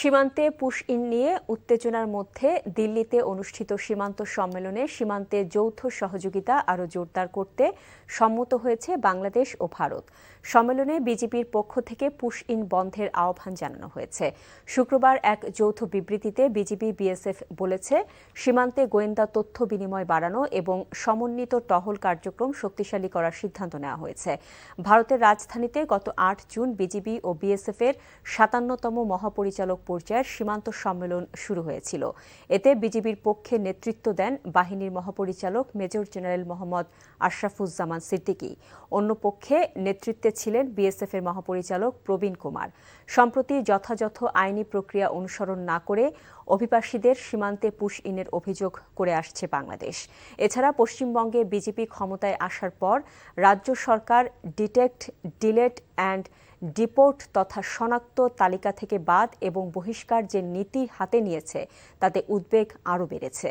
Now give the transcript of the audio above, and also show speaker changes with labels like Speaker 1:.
Speaker 1: সীমান্তে push in নিয়ে উত্তেজনার মধ্যে দিল্লিতে অনুষ্ঠিত সীমান্ত সম্মেলনে সীমান্তে যৌথ সহযোগিতা আরও জোরদার করতে সম্মত হয়েছে বাংলাদেশ ও ভারত। সম্মেলনে বিজিবির পক্ষ থেকে পুশ ইন বন্ধের আহ্বান জানানো হয়েছে। শুক্রবার এক যৌথ বিবৃতিতে বিজিবি বিএসএফ বলেছে, সীমান্তে গোয়েন্দা তথ্য বিনিময় বাড়ানো এবং সমন্বিত টহল কার্যক্রম শক্তিশালী করার সিদ্ধান্ত নেওয়া হয়েছে। ভারতের রাজধানীতে গত ৮ জুন বিজিবি ও বিএসএফের ৫৭তম মহাপরিচালক পর্যায়ের সীমান্ত সম্মেলন শুরু হয়েছিল। এতে বিজিবির পক্ষে নেতৃত্ব দেন বাহিনীর মহাপরিচালক মেজর জেনারেল মোহাম্মদ আশরাফুজ্জামান সিদ্দিকী। অন্য পক্ষে নেতৃত্বে ছিলেন বিএসএফের মহাপরিচালক প্রবীণ কুমার। সম্প্রতি যথাযথ আইনি প্রক্রিয়া অনুসরণ না করে অভিবাসীদের সীমান্তে পুশ ইনের অভিযোগ করে আসছে বাংলাদেশ। এছাড়া পশ্চিমবঙ্গে বিজেপি ক্ষমতায় আসার পর রাজ্য সরকার ডিটেক্ট, ডিলেট অ্যান্ড ডিপোর্ট তথা শনাক্ত তালিকা থেকে বাদ এবং বহিষ্কার যে নীতি হাতে নিয়েছে তাতে উদ্বেগ আরও বেড়েছে।